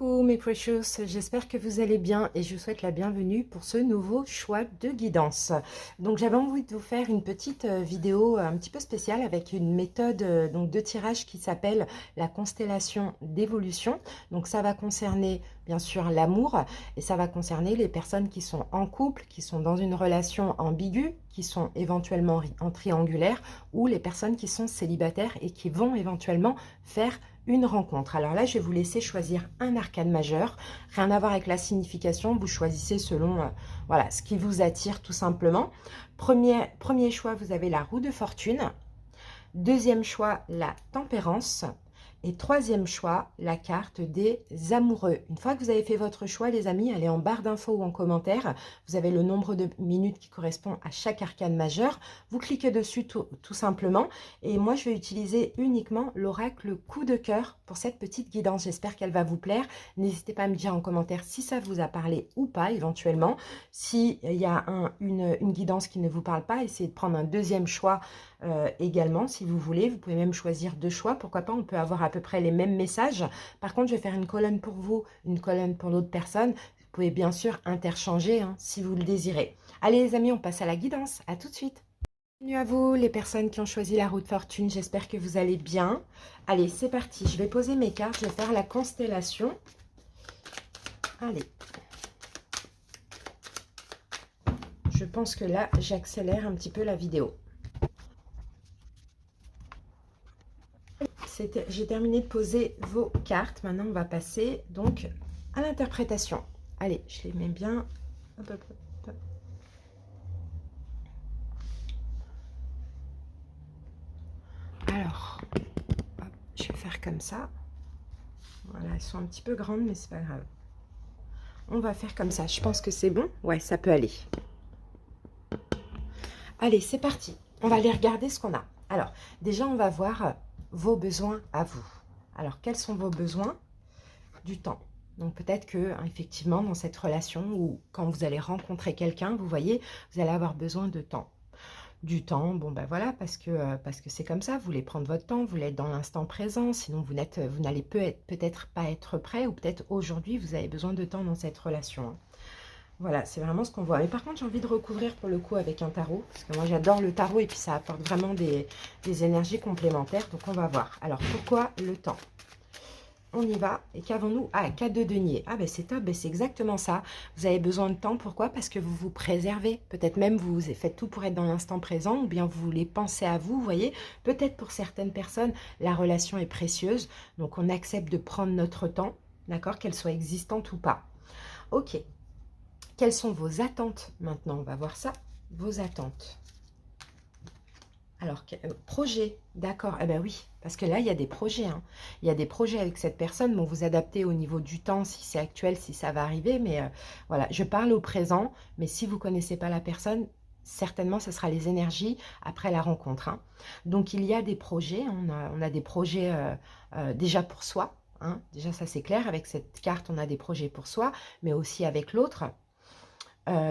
Coucou mes precious, j'espère que vous allez bien et je vous souhaite la bienvenue pour ce nouveau choix de guidance. Donc j'avais envie de vous faire une petite vidéo un petit peu spéciale avec une méthode donc de tirage qui s'appelle la constellation d'évolution. Donc ça va concerner bien sûr l'amour et ça va concerner les personnes qui sont en couple, qui sont dans une relation ambiguë, qui sont éventuellement en triangulaire, ou les personnes qui sont célibataires et qui vont éventuellement faire une rencontre. Alors là, je vais vous laisser choisir un arcane majeur, rien à voir avec la signification, vous choisissez selon voilà, ce qui vous attire tout simplement. Premier choix, vous avez la roue de fortune. Deuxième choix, la tempérance. Et troisième choix, la carte des amoureux. Une fois que vous avez fait votre choix, les amis, allez en barre d'infos ou en commentaire. Vous avez le nombre de minutes qui correspond à chaque arcane majeur. Vous cliquez dessus tout simplement. Et moi, je vais utiliser uniquement l'oracle coup de cœur pour cette petite guidance. J'espère qu'elle va vous plaire. N'hésitez pas à me dire en commentaire si ça vous a parlé ou pas, éventuellement. S'il y a une guidance qui ne vous parle pas, essayez de prendre un deuxième choix également, si vous voulez. Vous pouvez même choisir deux choix. Pourquoi pas, on peut avoir à peu près les mêmes messages. Par contre, je vais faire une colonne pour vous, une colonne pour l'autre personne. Vous pouvez bien sûr interchanger si vous le désirez. Allez les amis, on passe à la guidance. À tout de suite. Bienvenue à vous les personnes qui ont choisi la roue de fortune. J'espère que vous allez bien. Allez, c'est parti. Je vais poser mes cartes. Je vais faire la constellation. Allez. Je pense que là, j'accélère un petit peu la vidéo. J'ai terminé de poser vos cartes. Maintenant, on va passer donc à l'interprétation. Allez, je les mets bien. Hop, hop, hop. Alors, hop, je vais faire comme ça. Voilà, elles sont un petit peu grandes, mais c'est pas grave. On va faire comme ça. Je pense que c'est bon. Ouais, ça peut aller. Allez, c'est parti. On va aller regarder ce qu'on a. Alors, déjà, on va voir vos besoins à vous. Alors, quels sont vos besoins? Du temps. Donc, peut-être que, effectivement, dans cette relation ou quand vous allez rencontrer quelqu'un, vous voyez, vous allez avoir besoin de temps. Du temps, bon ben voilà, parce que c'est comme ça, vous voulez prendre votre temps, vous voulez être dans l'instant présent, sinon vous n'allez peut-être pas être prêt, ou peut-être aujourd'hui, vous avez besoin de temps dans cette relation. Voilà, c'est vraiment ce qu'on voit. Mais par contre, j'ai envie de recouvrir pour le coup avec un tarot, parce que moi j'adore le tarot et puis ça apporte vraiment des énergies complémentaires. Donc on va voir. Alors pourquoi le temps? On y va. Et qu'avons-nous? Ah, 4 de denier. Ah ben c'est top, ben c'est exactement ça. Vous avez besoin de temps. Pourquoi? Parce que vous vous préservez. Peut-être même vous faites tout pour être dans l'instant présent, ou bien vous voulez penser à vous, vous voyez. Peut-être pour certaines personnes, la relation est précieuse. Donc on accepte de prendre notre temps, d'accord, qu'elle soit existante ou pas. Ok. Quelles sont vos attentes maintenant? On va voir ça. Vos attentes. Alors, projet, d'accord. Eh bien oui, parce que là, il y a des projets. Hein. Il y a des projets avec cette personne. Bon, vous adaptez au niveau du temps, si c'est actuel, si ça va arriver. Mais voilà, je parle au présent. Mais si vous ne connaissez pas la personne, certainement, ce sera les énergies après la rencontre. Hein. Donc, il y a des projets. On a des projets déjà pour soi. Hein. Déjà, ça, c'est clair. Avec cette carte, on a des projets pour soi, mais aussi avec l'autre.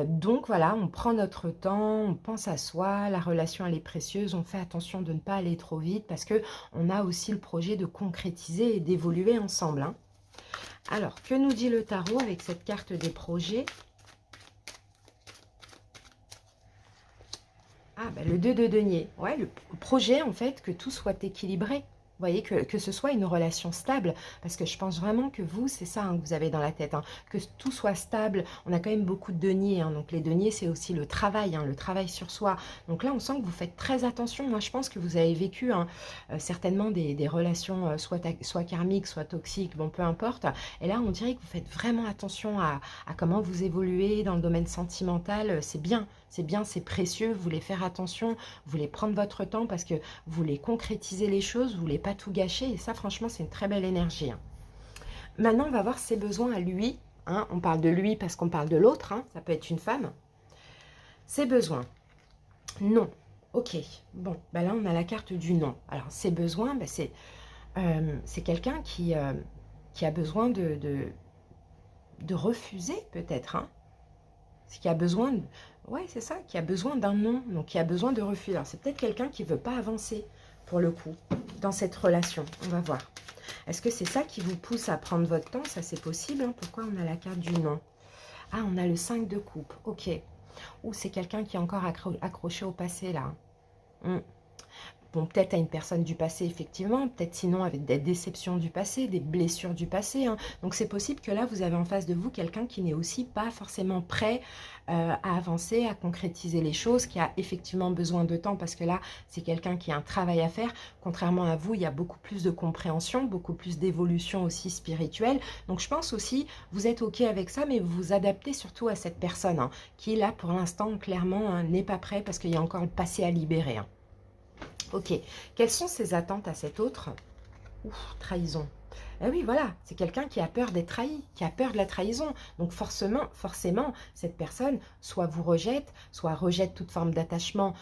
Donc voilà, on prend notre temps, on pense à soi, la relation elle est précieuse, on fait attention de ne pas aller trop vite parce que on a aussi le projet de concrétiser et d'évoluer ensemble. Hein. Alors, que nous dit le tarot avec cette carte des projets? Ah, ben, le 2 de denier. Ouais, le projet en fait, que tout soit équilibré. Vous voyez, que ce soit une relation stable, parce que je pense vraiment que vous, c'est ça hein, que vous avez dans la tête, hein, que tout soit stable. On a quand même beaucoup de deniers, hein, donc les deniers, c'est aussi le travail sur soi. Donc là, on sent que vous faites très attention. Moi, je pense que vous avez vécu hein, certainement des relations soit karmiques, soit toxiques, bon, peu importe. Et là, on dirait que vous faites vraiment attention à comment vous évoluez dans le domaine sentimental. C'est bien, c'est précieux. Vous voulez faire attention, vous voulez prendre votre temps parce que vous voulez concrétiser les choses, vous voulez pas tout gâcher. Et ça, franchement, c'est une très belle énergie. Hein. Maintenant, on va voir ses besoins à lui. Hein. On parle de lui parce qu'on parle de l'autre. Hein. Ça peut être une femme. Ses besoins. Non. Ok. Bon, ben là, on a la carte du non. Alors, ses besoins, ben c'est quelqu'un qui a besoin de refuser, peut-être. Hein. Qui a besoin de... Ouais, c'est ça, qui a besoin d'un non, donc qui a besoin de refus. Alors, c'est peut-être quelqu'un qui ne veut pas avancer, pour le coup, dans cette relation. On va voir. Est-ce que c'est ça qui vous pousse à prendre votre temps? Ça, c'est possible, hein. Pourquoi on a la carte du non? Ah, on a le 5 de coupe. Ok. Ou c'est quelqu'un qui est encore accroché au passé, là. Hmm. Bon, peut-être à une personne du passé, effectivement, peut-être sinon avec des déceptions du passé, des blessures du passé, hein. Donc c'est possible que là, vous avez en face de vous quelqu'un qui n'est aussi pas forcément prêt à avancer, à concrétiser les choses, qui a effectivement besoin de temps, parce que là, c'est quelqu'un qui a un travail à faire. Contrairement à vous, il y a beaucoup plus de compréhension, beaucoup plus d'évolution aussi spirituelle. Donc je pense aussi, vous êtes OK avec ça, mais vous vous adaptez surtout à cette personne, hein, qui là, pour l'instant, clairement, hein, n'est pas prêt, parce qu'il y a encore le passé à libérer, hein. Ok, quelles sont ses attentes à cet autre? Ouf, trahison. Eh oui, voilà, c'est quelqu'un qui a peur d'être trahi, qui a peur de la trahison. Donc forcément, cette personne soit vous rejette, soit rejette toute forme d'attachement,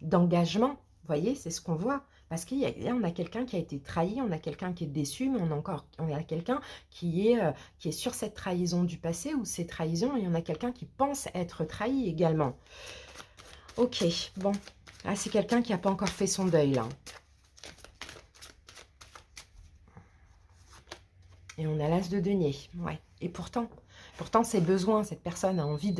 d'engagement. Vous voyez, c'est ce qu'on voit. Parce qu'il y a, on a quelqu'un qui a été trahi, on a quelqu'un qui est déçu, mais on a quelqu'un qui est sur cette trahison du passé ou ces trahisons, et on a quelqu'un qui pense être trahi également. Ok, bon. Ah, c'est quelqu'un qui n'a pas encore fait son deuil, là. Et on a l'as de denier. Ouais. Et pourtant ses besoins, cette personne a envie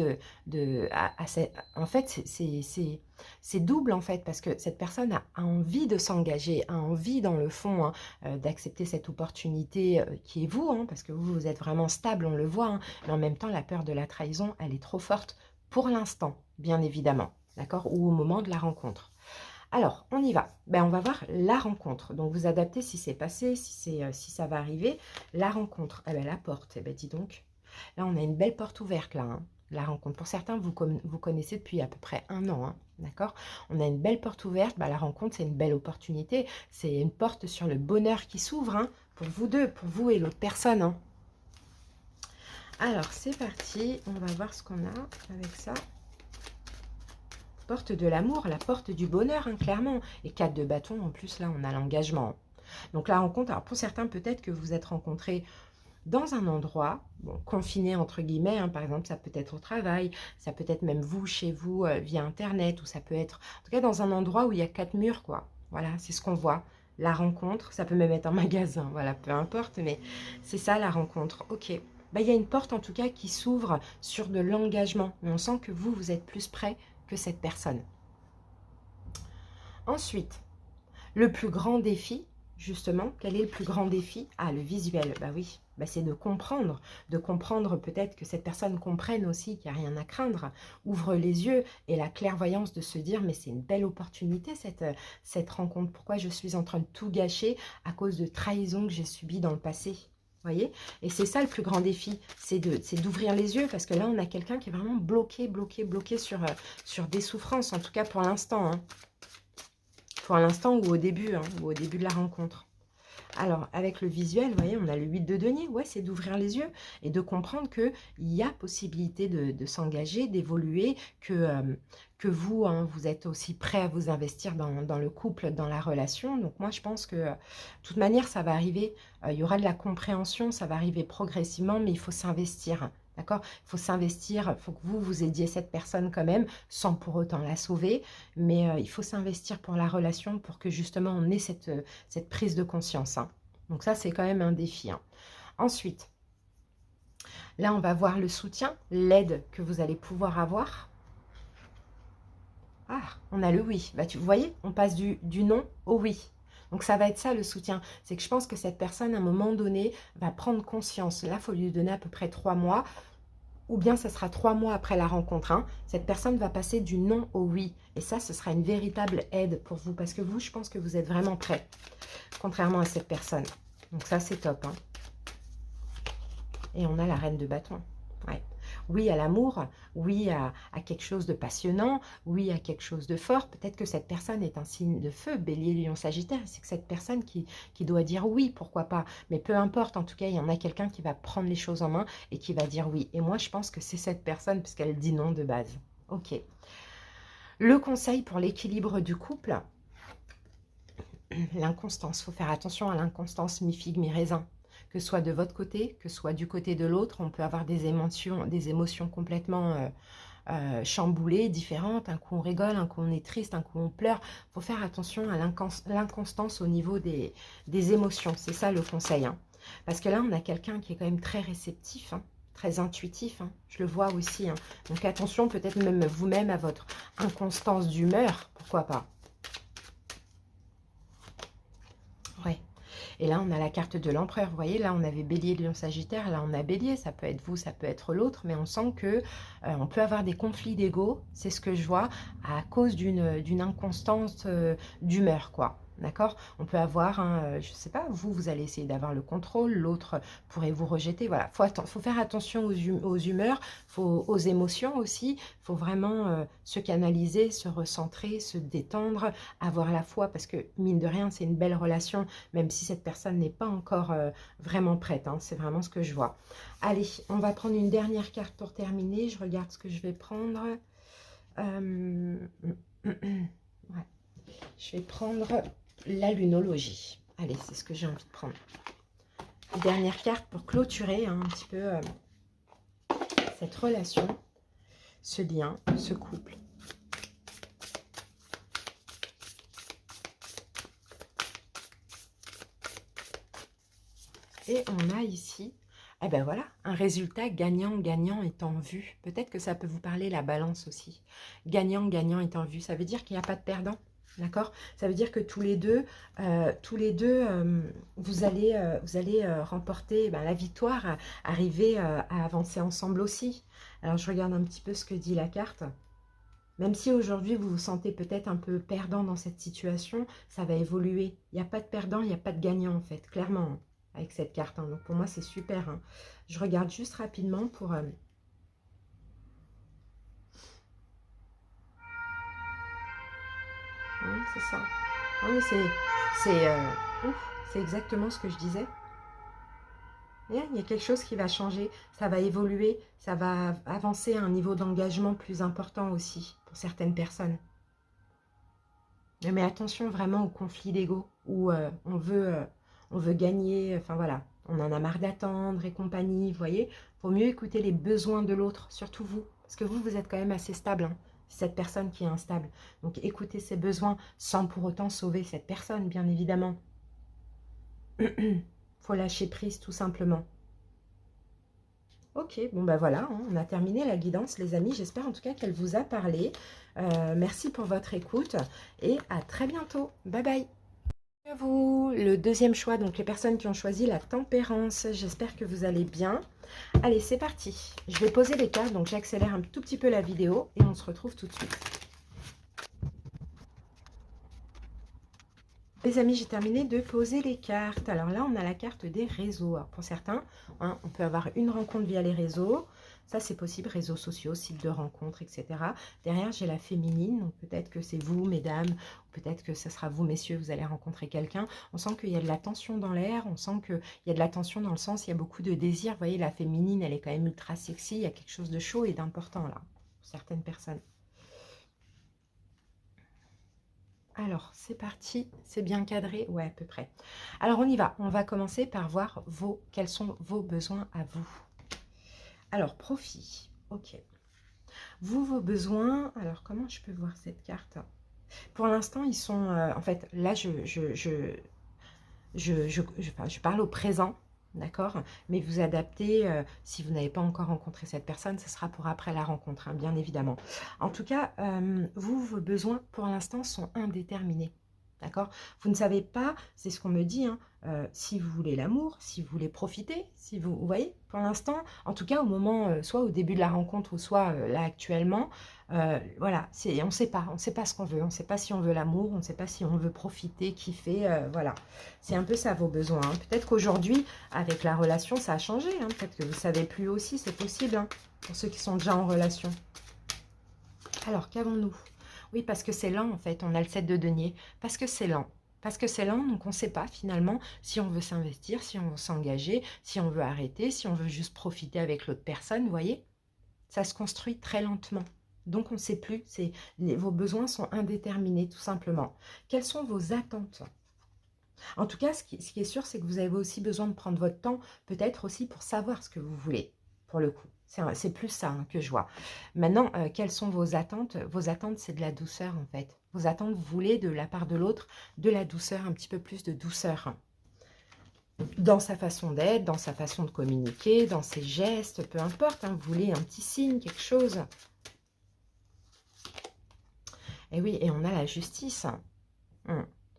en fait, c'est double, en fait, parce que cette personne a envie de s'engager, a envie, dans le fond, hein, d'accepter cette opportunité qui est vous, hein, parce que vous êtes vraiment stable, on le voit, hein, mais en même temps, la peur de la trahison, elle est trop forte pour l'instant, bien évidemment, d'accord, ou au moment de la rencontre. Alors, on y va. Ben, on va voir la rencontre. Donc, vous adaptez si c'est passé, si ça va arriver. La rencontre. Eh ben, la porte. Eh ben, dis donc. Là, on a une belle porte ouverte, là. Hein. La rencontre. Pour certains, vous connaissez depuis à peu près 1 an. Hein, d'accord? On a une belle porte ouverte. Ben, la rencontre, c'est une belle opportunité. C'est une porte sur le bonheur qui s'ouvre, hein, pour vous deux, pour vous et l'autre personne. Hein. Alors, c'est parti. On va voir ce qu'on a avec ça. Porte de l'amour, la porte du bonheur, hein, clairement. Et 4 de bâton, en plus, là, on a l'engagement. Donc la rencontre, alors pour certains, peut-être que vous êtes rencontrés dans un endroit, bon, confiné entre guillemets, hein, par exemple, ça peut être au travail, ça peut être même vous, chez vous, via Internet, ou ça peut être, en tout cas, dans un endroit où il y a 4 murs, quoi. Voilà, c'est ce qu'on voit. La rencontre, ça peut même être un magasin, voilà, peu importe, mais c'est ça, la rencontre. Ok. Bah, il y a une porte, en tout cas, qui s'ouvre sur de l'engagement. Mais on sent que vous êtes plus près que cette personne. Ensuite, le plus grand défi, justement, quel est le plus grand défi? Ah, le visuel, bah oui, bah c'est de comprendre peut-être que cette personne comprenne aussi qu'il n'y a rien à craindre, ouvre les yeux et la clairvoyance de se dire, mais c'est une belle opportunité cette rencontre, pourquoi je suis en train de tout gâcher à cause de trahisons que j'ai subies dans le passé? Voyez, et c'est ça le plus grand défi, c'est d'ouvrir les yeux, parce que là, on a quelqu'un qui est vraiment bloqué sur des souffrances, en tout cas pour l'instant. Hein. Pour l'instant ou au début, hein, ou au début de la rencontre. Alors, avec le visuel, vous voyez, on a le 8 de denier. Ouais, c'est d'ouvrir les yeux et de comprendre qu'il y a possibilité de s'engager, d'évoluer, que vous, hein, vous êtes aussi prêt à vous investir dans le couple, dans la relation. Donc moi, je pense que, de toute manière, ça va arriver. Il y aura de la compréhension, ça va arriver progressivement, mais il faut s'investir. D'accord? Il faut s'investir, il faut que vous aidiez cette personne quand même, sans pour autant la sauver. Mais il faut s'investir pour la relation, pour que justement on ait cette prise de conscience. Hein. Donc ça, c'est quand même un défi. Hein. Ensuite, là, on va voir le soutien, l'aide que vous allez pouvoir avoir. Ah, on a le oui. Bah, vous voyez, on passe du non au oui. Donc ça va être ça le soutien. C'est que je pense que cette personne, à un moment donné, va prendre conscience. Là, il faut lui donner à peu près 3 mois. Ou bien ça sera 3 mois après la rencontre. Hein. Cette personne va passer du non au oui. Et ça, ce sera une véritable aide pour vous. Parce que vous, je pense que vous êtes vraiment prêt. Contrairement à cette personne. Donc ça, c'est top. Hein. Et on a la reine de bâton. Ouais. Oui à l'amour, oui à quelque chose de passionnant, oui à quelque chose de fort. Peut-être que cette personne est un signe de feu, Bélier, Lion, Sagittaire. C'est que cette personne qui doit dire oui, pourquoi pas. Mais peu importe, en tout cas, il y en a quelqu'un qui va prendre les choses en main et qui va dire oui. Et moi, je pense que c'est cette personne puisqu'elle dit non de base. Ok. Le conseil pour l'équilibre du couple, l'inconstance. Il faut faire attention à l'inconstance, mi-figue, mi-raisin. Que ce soit de votre côté, que ce soit du côté de l'autre, on peut avoir des émotions complètement chamboulées, différentes. Un coup on rigole, un coup on est triste, un coup on pleure. Il faut faire attention à l'inconstance au niveau des émotions. C'est ça le conseil, hein. Parce que là, on a quelqu'un qui est quand même très réceptif, hein, très intuitif, hein. Je le vois aussi, hein. Donc attention peut-être même vous-même à votre inconstance d'humeur, pourquoi pas. Ouais. Et là, on a la carte de l'empereur. Vous voyez, là, on avait bélier, lion, sagittaire. Là, on a bélier. Ça peut être vous, ça peut être l'autre. Mais on sent que on peut avoir des conflits d'ego. C'est ce que je vois à cause d'une inconstance d'humeur, quoi. D'accord? On peut avoir, je ne sais pas, vous allez essayer d'avoir le contrôle. L'autre pourrait vous rejeter. Voilà, faut faire attention aux humeurs, aux émotions aussi. Il faut vraiment se canaliser, se recentrer, se détendre, avoir la foi. Parce que, mine de rien, c'est une belle relation, même si cette personne n'est pas encore vraiment prête, hein. C'est vraiment ce que je vois. Allez, on va prendre une dernière carte pour terminer. Je regarde ce que je vais prendre. Ouais. Je vais prendre la lunologie. Allez, c'est ce que j'ai envie de prendre. Dernière carte pour clôturer un petit peu cette relation, ce lien, ce couple. Et on a ici, eh ben voilà, un résultat gagnant-gagnant est en vue. Peut-être que ça peut vous parler, la balance aussi. Gagnant-gagnant est en vue. Ça veut dire qu'il n'y a pas de perdant. D'accord? Ça veut dire que tous les deux, vous allez remporter la victoire, arriver à avancer ensemble aussi. Alors, je regarde un petit peu ce que dit la carte. Même si aujourd'hui, vous vous sentez peut-être un peu perdant dans cette situation, ça va évoluer. Il n'y a pas de perdant, il n'y a pas de gagnant, en fait, clairement, hein, avec cette carte, hein. Donc, pour moi, c'est super, hein. Je regarde juste rapidement pour... oui, c'est ça. Oui, c'est exactement ce que je disais. Il y a quelque chose qui va changer, ça va évoluer, ça va avancer à un niveau d'engagement plus important aussi pour certaines personnes. Mais attention vraiment au conflit d'ego où on veut gagner, enfin voilà, on en a marre d'attendre et compagnie, vous voyez. Il faut mieux écouter les besoins de l'autre, surtout vous, parce que vous êtes quand même assez stable, hein. C'est cette personne qui est instable. Donc écoutez ses besoins sans pour autant sauver cette personne, bien évidemment. Faut lâcher prise tout simplement. Ok, bon ben voilà, hein, on a terminé la guidance les amis. J'espère en tout cas qu'elle vous a parlé. Merci pour votre écoute et à très bientôt. Bye bye. À vous, le deuxième choix, donc les personnes qui ont choisi la tempérance. J'espère que vous allez bien. Allez, c'est parti. Je vais poser les cartes, donc j'accélère un tout petit peu la vidéo et on se retrouve tout de suite. Les amis, j'ai terminé de poser les cartes. Alors là, on a la carte des réseaux. Alors pour certains, hein, on peut avoir une rencontre via les réseaux. Ça, c'est possible, réseaux sociaux, sites de rencontres, etc. Derrière, j'ai la féminine. Donc peut-être que c'est vous, mesdames, ou peut-être que ce sera vous, messieurs, vous allez rencontrer quelqu'un. On sent qu'il y a de la tension dans l'air. On sent qu'il y a de la tension dans le sens, il y a beaucoup de désir. Vous voyez, la féminine, elle est quand même ultra sexy. Il y a quelque chose de chaud et d'important là, pour certaines personnes. Alors, c'est parti, c'est bien cadré, ouais, à peu près. Alors, on y va. On va commencer par voir quels sont vos besoins à vous. Alors, profit, ok. Vos besoins, alors comment je peux voir cette carte? Pour l'instant, ils sont, en fait, là, je parle au présent, d'accord? Mais vous adaptez, si vous n'avez pas encore rencontré cette personne, ce sera pour après la rencontre, hein, bien évidemment. En tout cas, vos besoins, pour l'instant, sont indéterminés. D'accord? Vous ne savez pas, c'est ce qu'on me dit, hein, si vous voulez l'amour, si vous voulez profiter, si vous voyez, pour l'instant, en tout cas au moment, soit au début de la rencontre ou soit là actuellement, voilà, on ne sait pas ce qu'on veut, on ne sait pas si on veut l'amour, on ne sait pas si on veut profiter, kiffer, voilà. C'est un peu ça vos besoins, hein. Peut-être qu'aujourd'hui, avec la relation, ça a changé, hein. Peut-être que vous ne savez plus aussi, c'est possible, hein, pour ceux qui sont déjà en relation. Alors, qu'avons-nous? Oui, parce que c'est lent en fait, on a le 7 de denier, parce que c'est lent. Parce que c'est lent, donc on ne sait pas finalement si on veut s'investir, si on veut s'engager, si on veut arrêter, si on veut juste profiter avec l'autre personne, vous voyez? Ça se construit très lentement. Donc on ne sait plus, vos besoins sont indéterminés tout simplement. Quelles sont vos attentes? En tout cas, ce qui est sûr, c'est que vous avez aussi besoin de prendre votre temps, peut-être aussi pour savoir ce que vous voulez, pour le coup. C'est plus ça hein, que je vois. Maintenant, quelles sont vos attentes? Vos attentes, c'est de la douceur en fait. Vos attentes, vous voulez de la part de l'autre de la douceur, un petit peu plus de douceur. Dans sa façon d'être, dans sa façon de communiquer, dans ses gestes, peu importe. Hein, vous voulez un petit signe, quelque chose. Et oui, et on a la justice.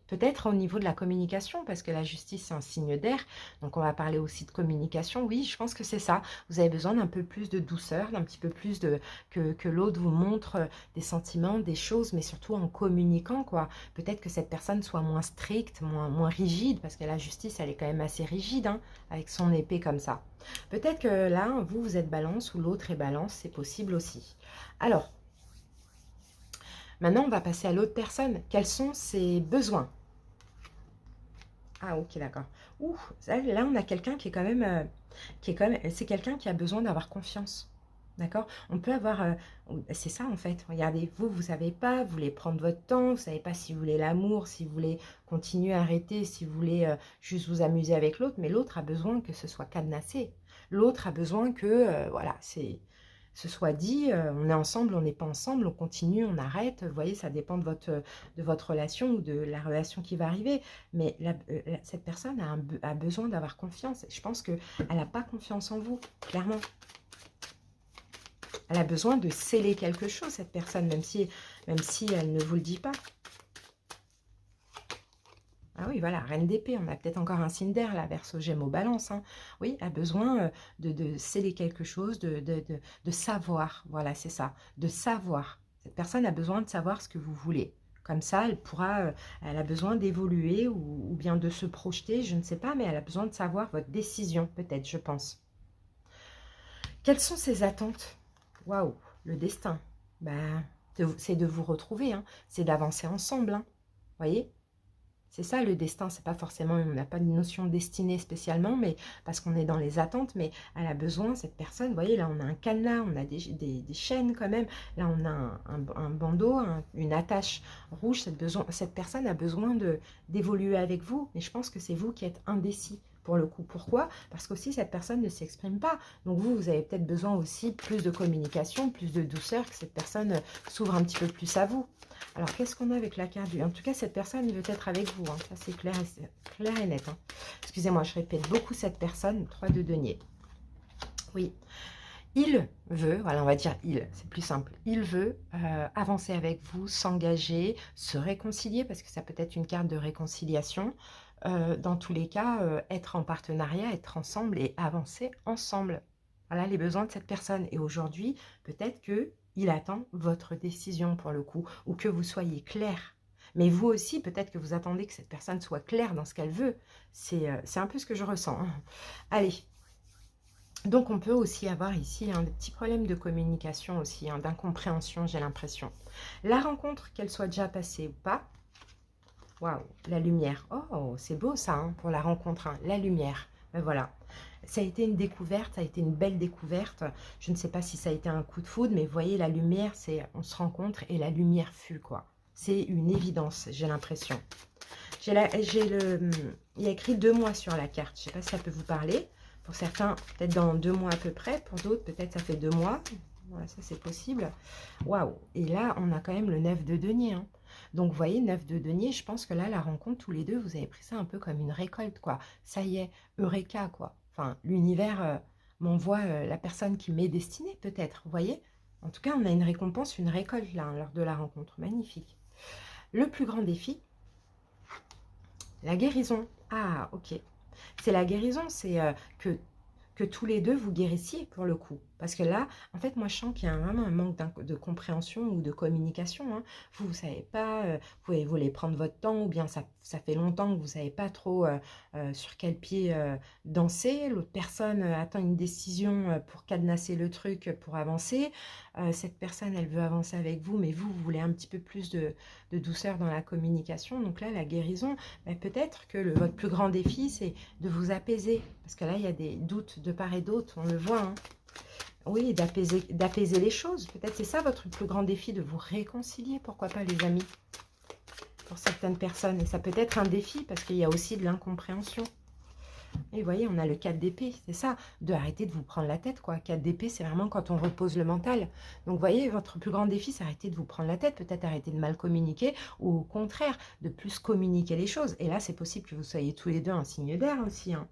Peut-être au niveau de la communication, parce que la justice, c'est un signe d'air. Donc, on va parler aussi de communication. Oui, je pense que c'est ça. Vous avez besoin d'un peu plus de douceur, d'un petit peu plus de que l'autre vous montre des sentiments, des choses, mais surtout en communiquant, quoi. Peut-être que cette personne soit moins stricte, moins rigide, parce que la justice, elle est quand même assez rigide, hein, avec son épée comme ça. Peut-être que là, vous êtes balance ou l'autre est balance, c'est possible aussi. Alors, maintenant, on va passer à l'autre personne. Quels sont ses besoins? Ah, ok, d'accord. Ouh, là, on a quelqu'un qui est quand même... c'est quelqu'un qui a besoin d'avoir confiance. D'accord? On peut avoir... c'est ça, en fait. Regardez, vous savez pas, vous voulez prendre votre temps, vous savez pas si vous voulez l'amour, si vous voulez continuer à arrêter, si vous voulez juste vous amuser avec l'autre, mais l'autre a besoin que ce soit cadenassé. L'autre a besoin que, voilà, ce soit dit, on est ensemble, on n'est pas ensemble, on continue, on arrête. Vous voyez, ça dépend de votre relation ou de la relation qui va arriver. Mais cette personne a besoin d'avoir confiance. Je pense qu'elle n'a pas confiance en vous, clairement. Elle a besoin de sceller quelque chose, cette personne, même si elle ne vous le dit pas. Ah oui, voilà, reine d'épée, on a peut-être encore un signe d'air, là, Verseau, Gémeaux, Balance. Hein. Oui, a besoin de sceller quelque chose, de savoir. Voilà, c'est ça, de savoir. Cette personne a besoin de savoir ce que vous voulez. Comme ça, elle a besoin d'évoluer ou bien de se projeter, je ne sais pas, mais elle a besoin de savoir votre décision, peut-être, je pense. Quelles sont ses attentes? Waouh, le destin. Ben, c'est de vous retrouver, hein. C'est d'avancer ensemble. Hein. Voyez? C'est ça le destin, c'est pas forcément, on n'a pas de notion de destinée spécialement, mais parce qu'on est dans les attentes, mais elle a besoin, cette personne, vous voyez, là on a un cadenas, on a des chaînes quand même, là on a un bandeau, une attache rouge, cette personne a besoin d'évoluer avec vous, mais je pense que c'est vous qui êtes indécis. Pour le coup, pourquoi? Parce qu'aussi cette personne ne s'exprime pas. Donc vous avez peut-être besoin aussi plus de communication, plus de douceur, que cette personne s'ouvre un petit peu plus à vous. Alors, qu'est-ce qu'on a avec la carte du... En tout cas, cette personne veut être avec vous. Hein. Ça, c'est clair et net. Hein. Excusez-moi, je répète beaucoup cette personne. 3 de denier. Oui. Il veut, voilà, on va dire il, c'est plus simple. Il veut avancer avec vous, s'engager, se réconcilier, parce que ça peut être une carte de réconciliation. Dans tous les cas, être en partenariat, être ensemble et avancer ensemble. Voilà les besoins de cette personne. Et aujourd'hui, peut-être que il attend votre décision pour le coup, ou que vous soyez clair. Mais vous aussi, peut-être que vous attendez que cette personne soit claire dans ce qu'elle veut. C'est un peu ce que je ressens. Hein. Allez. Donc, on peut aussi avoir ici des petits problèmes de communication aussi, d'incompréhension, j'ai l'impression. La rencontre, qu'elle soit déjà passée ou pas. Waouh, la lumière. Oh, c'est beau ça, hein, pour la rencontre. Hein, la lumière. Ben voilà. Ça a été une découverte, ça a été une belle découverte. Je ne sais pas si ça a été un coup de foudre, mais vous voyez, la lumière, c'est on se rencontre et la lumière fut, quoi. C'est une évidence, j'ai l'impression. Il y a écrit 2 mois sur la carte. Je ne sais pas si ça peut vous parler. Pour certains, peut-être dans 2 mois à peu près. Pour d'autres, peut-être ça fait 2 mois. Voilà, ça c'est possible. Waouh. Et là, on a quand même le 9 de denier. Hein. Donc, vous voyez, 9 de denier, je pense que là, la rencontre, tous les deux, vous avez pris ça un peu comme une récolte, quoi. Ça y est, Eureka, quoi. Enfin, l'univers m'envoie la personne qui m'est destinée, peut-être, vous voyez. En tout cas, on a une récompense, une récolte, là, lors de la rencontre. Magnifique. Le plus grand défi, la guérison. Ah, ok. C'est la guérison, c'est que tous les deux vous guérissiez pour le coup. Parce que là, en fait, moi, je sens qu'il y a vraiment un manque de compréhension ou de communication. Hein. Vous ne savez pas, vous voulez prendre votre temps ou bien ça fait longtemps que vous ne savez pas trop sur quel pied danser. L'autre personne attend une décision pour cadenasser le truc, pour avancer. Cette personne, elle veut avancer avec vous, mais vous voulez un petit peu plus de douceur dans la communication. Donc là, la guérison, peut-être que votre plus grand défi, c'est de vous apaiser. Parce que là, il y a des doutes de part et d'autre, on le voit. Hein. Oui, d'apaiser les choses. Peut-être c'est ça votre plus grand défi, de vous réconcilier. Pourquoi pas, les amis? Pour certaines personnes. Et ça peut être un défi parce qu'il y a aussi de l'incompréhension. Et vous voyez, on a le 4 d'épée, c'est ça, de arrêter de vous prendre la tête, quoi. 4 d'épée, c'est vraiment quand on repose le mental. Donc, vous voyez, votre plus grand défi, c'est arrêter de vous prendre la tête, peut-être arrêter de mal communiquer, ou au contraire, de plus communiquer les choses. Et là, c'est possible que vous soyez tous les deux un signe d'air aussi, hein.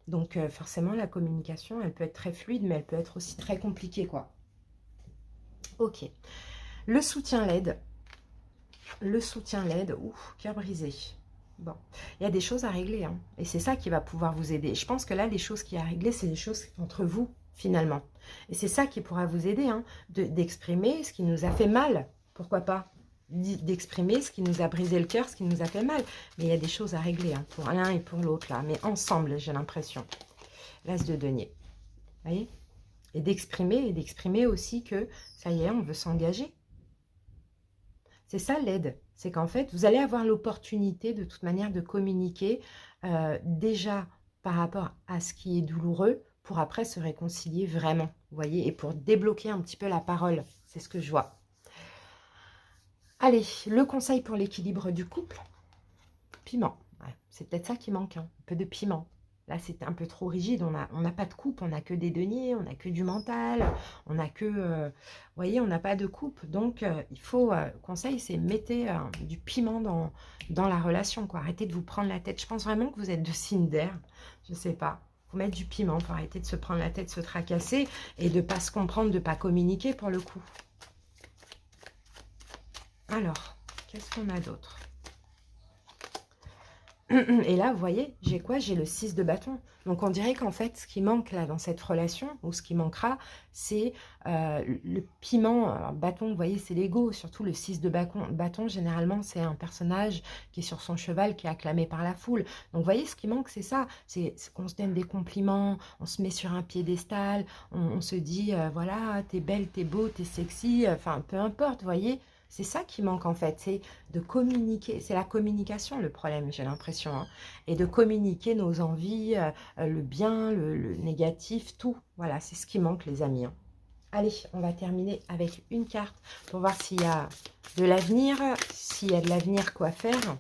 Donc, forcément, la communication, elle peut être très fluide, mais elle peut être aussi très compliquée, quoi. Ok. Le soutien l'aide. Le soutien l'aide. Ouh, cœur brisé. Bon, il y a des choses à régler, hein, et c'est ça qui va pouvoir vous aider. Je pense que là, les choses qui à régler, c'est des choses entre vous, finalement. Et c'est ça qui pourra vous aider, hein, d'exprimer ce qui nous a fait mal. Pourquoi pas d'exprimer ce qui nous a brisé le cœur, ce qui nous a fait mal. Mais il y a des choses à régler, hein, pour l'un et pour l'autre, là. Mais ensemble, j'ai l'impression. L'as de denier. Vous voyez? Et d'exprimer aussi que, ça y est, on veut s'engager. C'est ça l'aide, c'est qu'en fait, vous allez avoir l'opportunité de toute manière de communiquer déjà par rapport à ce qui est douloureux pour après se réconcilier vraiment, vous voyez, et pour débloquer un petit peu la parole, c'est ce que je vois. Allez, le conseil pour l'équilibre du couple, piment. Ouais, c'est peut-être ça qui manque, hein, un peu de piment. Là, c'est un peu trop rigide, on n'a pas de coupe, on n'a que des deniers, on n'a que du mental, on n'a que, vous voyez, on n'a pas de coupe. Donc, il faut, conseil, c'est mettez du piment dans la relation, quoi. Arrêtez de vous prendre la tête. Je pense vraiment que vous êtes de signe d'air, je ne sais pas. Faut mettre du piment pour arrêter de se prendre la tête, se tracasser et de ne pas se comprendre, de ne pas communiquer pour le coup. Alors, qu'est-ce qu'on a d'autre? Et là, vous voyez, j'ai quoi? J'ai le 6 de bâton. Donc, on dirait qu'en fait, ce qui manque là dans cette relation, ou ce qui manquera, c'est le piment. Alors, bâton, vous voyez, c'est l'ego. Surtout le 6 de bâton, généralement, c'est un personnage qui est sur son cheval, qui est acclamé par la foule. Donc, vous voyez, ce qui manque, c'est ça. C'est qu'on se donne des compliments, on se met sur un piédestal, on se dit, voilà, t'es belle, t'es beau, t'es sexy, enfin, peu importe, vous voyez. C'est ça qui manque en fait, c'est de communiquer. C'est la communication le problème, j'ai l'impression, hein. Et de communiquer nos envies, le bien, le négatif, tout. Voilà, c'est ce qui manque les amis, hein. Allez, on va terminer avec une carte pour voir s'il y a de l'avenir, s'il y a de l'avenir, quoi faire.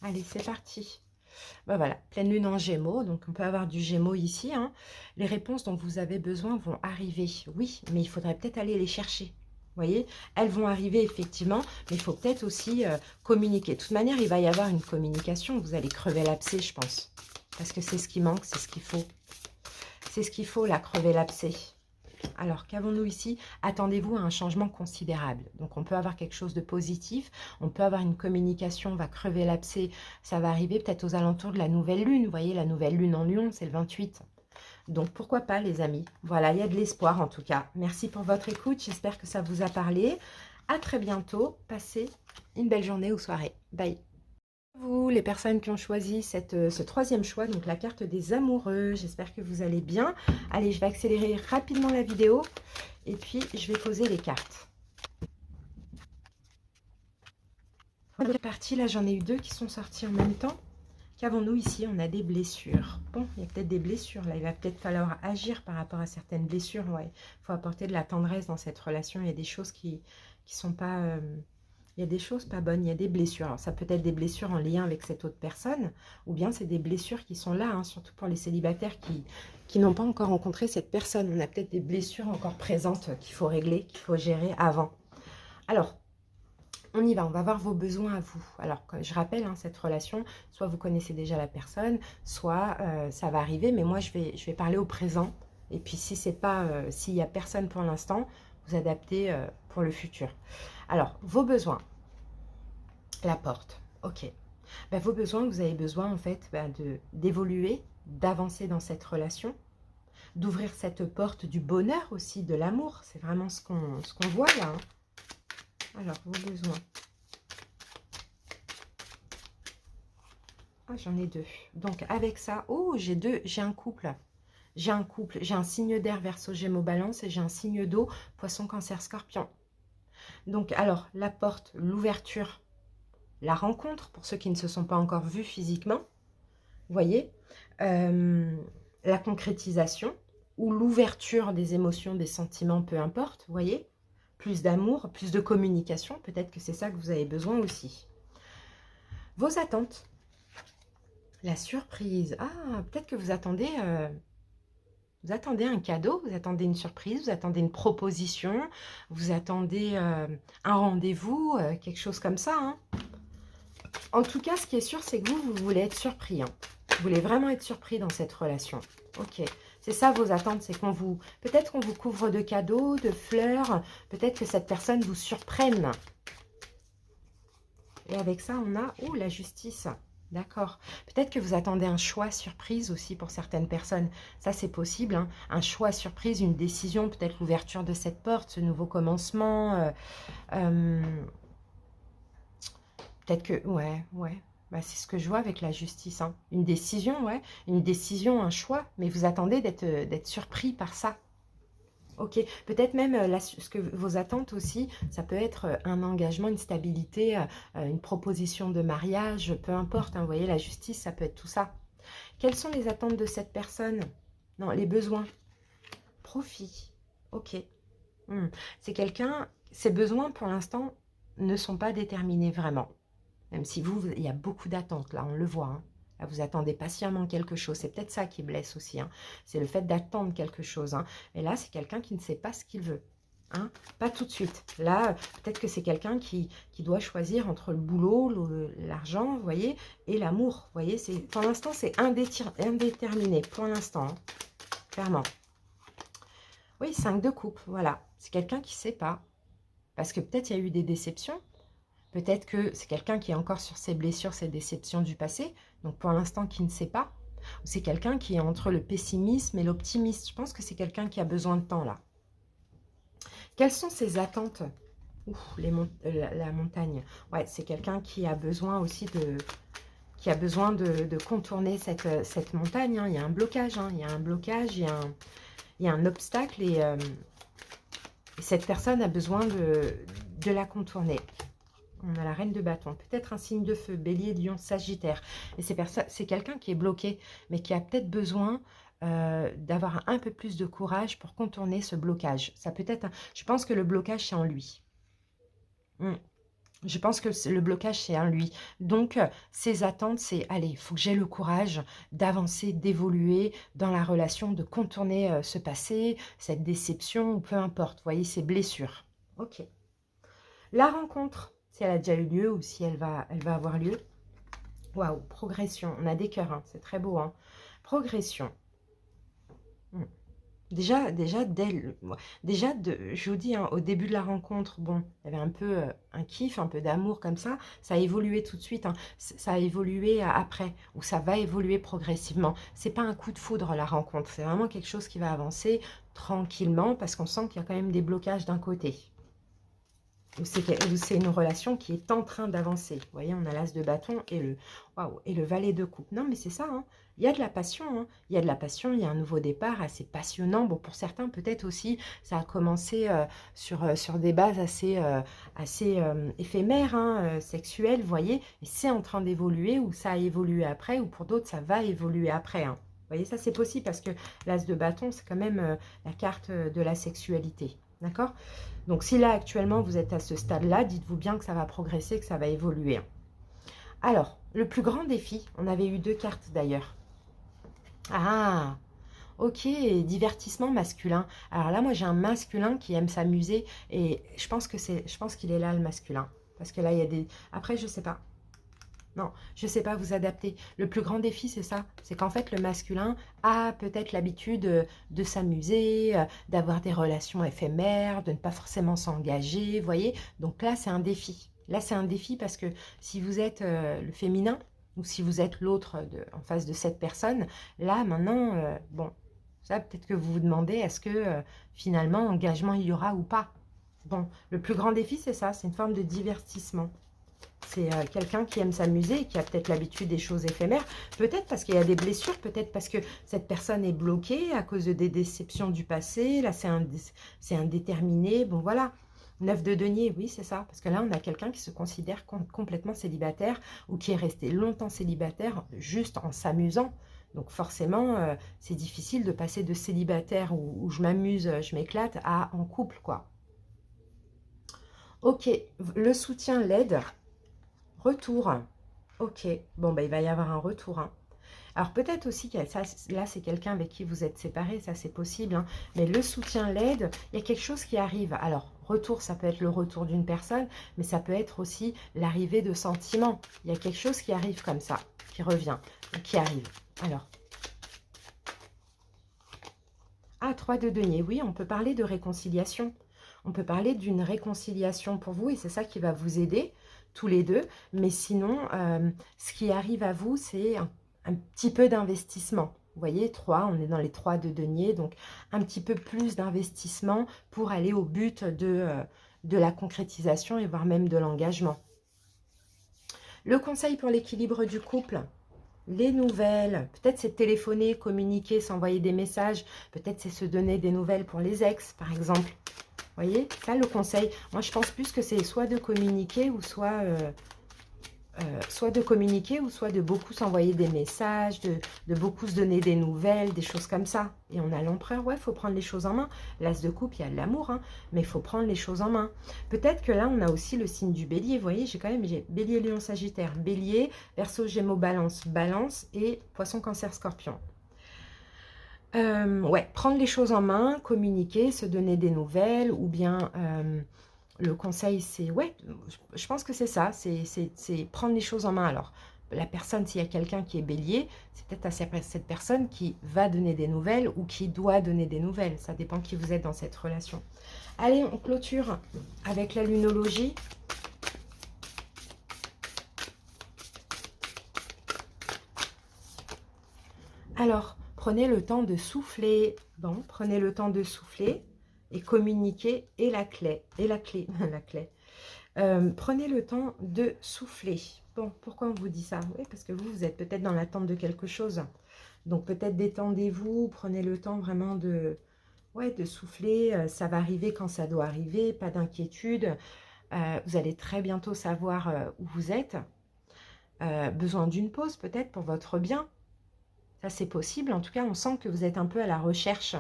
Allez, c'est parti. Ben voilà, pleine lune en Gémeaux, donc on peut avoir du Gémeaux ici, hein. Les réponses dont vous avez besoin vont arriver, oui, mais il faudrait peut-être aller les chercher. Vous voyez, elles vont arriver effectivement, mais il faut peut-être aussi communiquer. De toute manière, il va y avoir une communication, vous allez crever l'abcès, je pense. Parce que c'est ce qui manque, c'est ce qu'il faut. C'est ce qu'il faut, là, crever l'abcès. Alors, qu'avons-nous ici? Attendez-vous à un changement considérable. Donc, on peut avoir quelque chose de positif, on peut avoir une communication, on va crever l'abcès, ça va arriver peut-être aux alentours de la nouvelle lune. Vous voyez, la nouvelle lune en Lion, c'est le 28. Donc, pourquoi pas, les amis? Voilà, il y a de l'espoir en tout cas. Merci pour votre écoute, j'espère que ça vous a parlé. À très bientôt, passez une belle journée ou soirée. Bye! Vous, les personnes qui ont choisi ce troisième choix, donc la carte des amoureux, j'espère que vous allez bien. Allez, je vais accélérer rapidement la vidéo et puis je vais poser les cartes. Première partie, là j'en ai eu deux qui sont sortis en même temps. Qu'avons-nous ici? On a des blessures. Bon, il y a peut-être des blessures là, il va peut-être falloir agir par rapport à certaines blessures. Ouais, il faut apporter de la tendresse dans cette relation, il y a des choses qui sont pas... il y a des choses pas bonnes, il y a des blessures. Alors, ça peut être des blessures en lien avec cette autre personne, ou bien c'est des blessures qui sont là, hein, surtout pour les célibataires qui n'ont pas encore rencontré cette personne. On a peut-être des blessures encore présentes qu'il faut régler, qu'il faut gérer avant. Alors, on y va, on va voir vos besoins à vous. Alors, je rappelle, hein, cette relation, soit vous connaissez déjà la personne, soit ça va arriver, mais moi, je vais parler au présent. Et puis, si c'est pas, s'il n'y a personne pour l'instant, vous adaptez pour le futur. Alors, vos besoins. La porte, ok. Ben, vos besoins, vous avez besoin en fait d'évoluer, d'avancer dans cette relation, d'ouvrir cette porte du bonheur aussi, de l'amour. C'est vraiment ce qu'on voit là, hein. Alors, vos besoins. Ah, j'en ai deux. Donc, avec ça, oh, j'ai un couple. J'ai un couple, j'ai un signe d'air, Verseau, Gémeaux, Balance, et j'ai un signe d'eau, Poisson, Cancer, Scorpion. Donc, alors, la porte, l'ouverture, la rencontre, pour ceux qui ne se sont pas encore vus physiquement, vous voyez, la concrétisation ou l'ouverture des émotions, des sentiments, peu importe, vous voyez, plus d'amour, plus de communication. Peut-être que c'est ça que vous avez besoin aussi. Vos attentes. La surprise. Ah, peut-être que vous attendez un cadeau, vous attendez une surprise, vous attendez une proposition, vous attendez un rendez-vous, quelque chose comme ça. Hein. En tout cas, ce qui est sûr, c'est que vous voulez être surpris. Hein. Vous voulez vraiment être surpris dans cette relation. Ok, c'est ça vos attentes, c'est qu'on vous... Peut-être qu'on vous couvre de cadeaux, de fleurs, peut-être que cette personne vous surprenne. Et avec ça, on a... Oh, la justice. D'accord. Peut-être que vous attendez un choix surprise aussi pour certaines personnes. Ça, c'est possible. Hein. Un choix surprise, une décision, peut-être l'ouverture de cette porte, ce nouveau commencement. Peut-être que... Ouais. Bah, c'est ce que je vois avec la justice. Hein. Une décision, ouais. Une décision, un choix. Mais vous attendez d'être surpris par ça. Ok, peut-être même ce que vos attentes aussi, ça peut être un engagement, une stabilité, une proposition de mariage, peu importe, hein, vous voyez, la justice, ça peut être tout ça. Quelles sont les attentes de cette personne? Non, les besoins. Profit. Ok. C'est quelqu'un, ses besoins pour l'instant ne sont pas déterminés vraiment. Même si il y a beaucoup d'attentes, là, on le voit, hein. Là, vous attendez patiemment quelque chose. C'est peut-être ça qui blesse aussi. Hein. C'est le fait d'attendre quelque chose. Hein. Et là, c'est quelqu'un qui ne sait pas ce qu'il veut. Hein. Pas tout de suite. Là, peut-être que c'est quelqu'un qui doit choisir entre le boulot, l'argent, vous voyez, et l'amour. Vous voyez, pour l'instant, c'est indéterminé. Pour l'instant, hein. Clairement. Oui, 5 de coupe, voilà. C'est quelqu'un qui ne sait pas. Parce que peut-être il y a eu des déceptions. Peut-être que c'est quelqu'un qui est encore sur ses blessures, ses déceptions du passé, donc pour l'instant qui ne sait pas. Ou c'est quelqu'un qui est entre le pessimisme et l'optimisme. Je pense que c'est quelqu'un qui a besoin de temps là. Quelles sont ses attentes? Ouf, la montagne. Ouais, c'est quelqu'un qui a besoin aussi de contourner cette montagne. Hein. Il y a un blocage, hein. Il y a un blocage, il y a un obstacle et cette personne a besoin de la contourner. On a la reine de bâton, peut-être un signe de feu, bélier, lion, sagittaire. Et c'est quelqu'un qui est bloqué, mais qui a peut-être besoin d'avoir un peu plus de courage pour contourner ce blocage. Ça peut être, je pense que le blocage, c'est en lui. Je pense que le blocage, c'est en lui. Donc, ses attentes, c'est, allez, il faut que j'ai le courage d'avancer, d'évoluer dans la relation, de contourner ce passé, cette déception, ou peu importe. Vous voyez, ces blessures. Ok. La rencontre, si elle a déjà eu lieu ou si elle va avoir lieu. Waouh, progression. On a des cœurs, hein, c'est très beau. Hein. Progression. Déjà, je vous dis, hein, au début de la rencontre, bon, il y avait un peu un kiff, un peu d'amour comme ça. Ça a évolué tout de suite. Hein, ça a évolué après, ou ça va évoluer progressivement. C'est pas un coup de foudre, la rencontre. C'est vraiment quelque chose qui va avancer tranquillement parce qu'on sent qu'il y a quand même des blocages d'un côté. Ou c'est une relation qui est en train d'avancer. Vous voyez, on a l'as de bâton et le valet de coupe. Non, mais c'est ça, hein. Il y a de la passion. Hein. Il y a de la passion, il y a un nouveau départ assez passionnant. Bon, pour certains, peut-être aussi, ça a commencé sur des bases assez éphémères, hein, sexuelles, vous voyez. Et c'est en train d'évoluer, ou ça a évolué après, ou pour d'autres, ça va évoluer après. Hein. Vous voyez, ça, c'est possible parce que l'as de bâton, c'est quand même la carte de la sexualité. D'accord? Donc, si là, actuellement, vous êtes à ce stade-là, dites-vous bien que ça va progresser, que ça va évoluer. Alors, le plus grand défi, on avait eu 2 cartes d'ailleurs. Ah, ok, divertissement masculin. Alors là, moi, j'ai un masculin qui aime s'amuser et je pense qu'il est là, le masculin. Parce que là, il y a des... Après, je sais pas. Non, je ne sais pas vous adapter. Le plus grand défi, c'est ça. C'est qu'en fait, le masculin a peut-être l'habitude de s'amuser, d'avoir des relations éphémères, de ne pas forcément s'engager, vous voyez. Donc là, c'est un défi. Là, c'est un défi parce que si vous êtes le féminin, ou si vous êtes l'autre en face de cette personne, là, maintenant, bon, ça, peut-être que vous vous demandez, est-ce que finalement, engagement, il y aura ou pas? Bon, le plus grand défi, c'est ça. C'est une forme de divertissement. C'est quelqu'un qui aime s'amuser et qui a peut-être l'habitude des choses éphémères. Peut-être parce qu'il y a des blessures, peut-être parce que cette personne est bloquée à cause de des déceptions du passé. Là, c'est indéterminé. Bon, voilà. 9 de denier, oui, c'est ça. Parce que là, on a quelqu'un qui se considère complètement célibataire ou qui est resté longtemps célibataire juste en s'amusant. Donc forcément, c'est difficile de passer de célibataire où je m'amuse, je m'éclate, à en couple, quoi. Ok, le soutien, l'aide, retour. Ok, bon, bah, il va y avoir un retour, hein. Alors peut-être aussi que ça, là c'est quelqu'un avec qui vous êtes séparés, ça c'est possible, hein. Mais le soutien, l'aide, il y a quelque chose qui arrive. Alors retour, ça peut être le retour d'une personne, mais ça peut être aussi l'arrivée de sentiments. Il y a quelque chose qui arrive comme ça, qui revient, qui arrive. Alors, 3 de denier, oui, on peut parler de réconciliation. On peut parler d'une réconciliation pour vous et c'est ça qui va vous aider, tous les deux. Mais sinon, ce qui arrive à vous, c'est un petit peu d'investissement. Vous voyez, 3, on est dans les 3 de denier, donc un petit peu plus d'investissement pour aller au but de la concrétisation et voire même de l'engagement. Le conseil pour l'équilibre du couple, les nouvelles, peut-être c'est téléphoner, communiquer, s'envoyer des messages, peut-être c'est se donner des nouvelles pour les ex, par exemple. Vous voyez, ça le conseil. Moi, je pense plus que c'est soit de communiquer ou soit de beaucoup s'envoyer des messages, de beaucoup se donner des nouvelles, des choses comme ça. Et on a l'empereur, ouais, il faut prendre les choses en main. L'as de coupe, il y a de l'amour, hein, mais il faut prendre les choses en main. Peut-être que là, on a aussi le signe du bélier. Vous voyez, j'ai bélier, lion, sagittaire, bélier, verseau, gémeaux, balance, balance et poisson, cancer, scorpion. Ouais, prendre les choses en main, communiquer, se donner des nouvelles ou bien... le conseil, c'est, ouais, je pense que c'est ça, c'est prendre les choses en main. Alors, la personne, s'il y a quelqu'un qui est bélier, c'est peut-être à cette personne qui va donner des nouvelles ou qui doit donner des nouvelles. Ça dépend qui vous êtes dans cette relation. Allez, on clôture avec la lunologie. Alors, prenez le temps de souffler. Bon, prenez le temps de souffler et communiquer et la clé, la clé. Prenez le temps de souffler. Bon, pourquoi on vous dit ça? Oui, parce que vous êtes peut-être dans l'attente de quelque chose. Donc peut-être détendez-vous, prenez le temps vraiment de, ouais, de souffler. Ça va arriver quand ça doit arriver, pas d'inquiétude. Vous allez très bientôt savoir où vous êtes. Besoin d'une pause peut-être pour votre bien. Ça, c'est possible. En tout cas, on sent que vous êtes un peu à la recherche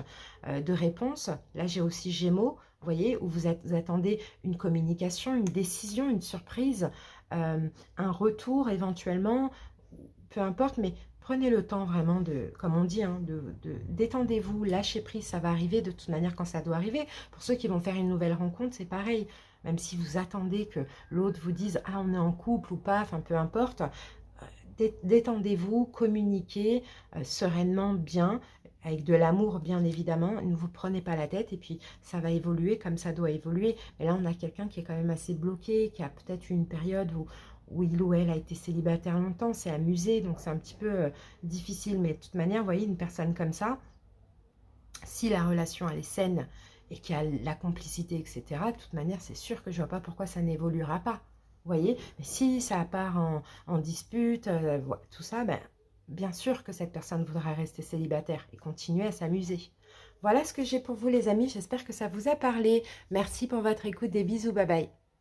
de réponses. Là, j'ai aussi Gémeaux, vous voyez, où vous attendez une communication, une décision, une surprise, un retour éventuellement, peu importe, mais prenez le temps vraiment de, comme on dit, hein, détendez-vous, lâchez prise, ça va arriver de toute manière quand ça doit arriver. Pour ceux qui vont faire une nouvelle rencontre, c'est pareil. Même si vous attendez que l'autre vous dise « Ah, on est en couple » ou pas, enfin peu importe, détendez-vous, communiquez sereinement, bien, avec de l'amour bien évidemment, ne vous prenez pas la tête et puis ça va évoluer comme ça doit évoluer. Mais là on a quelqu'un qui est quand même assez bloqué, qui a peut-être eu une période où il ou elle a été célibataire longtemps, s'est amusé, donc c'est un petit peu difficile. Mais de toute manière, vous voyez, une personne comme ça, si la relation elle est saine et qu'il y a la complicité, etc., de toute manière, c'est sûr que je ne vois pas pourquoi ça n'évoluera pas. Vous voyez, mais si ça part en dispute, tout ça, ben, bien sûr que cette personne voudra rester célibataire et continuer à s'amuser. Voilà ce que j'ai pour vous les amis, j'espère que ça vous a parlé. Merci pour votre écoute, des bisous, bye bye.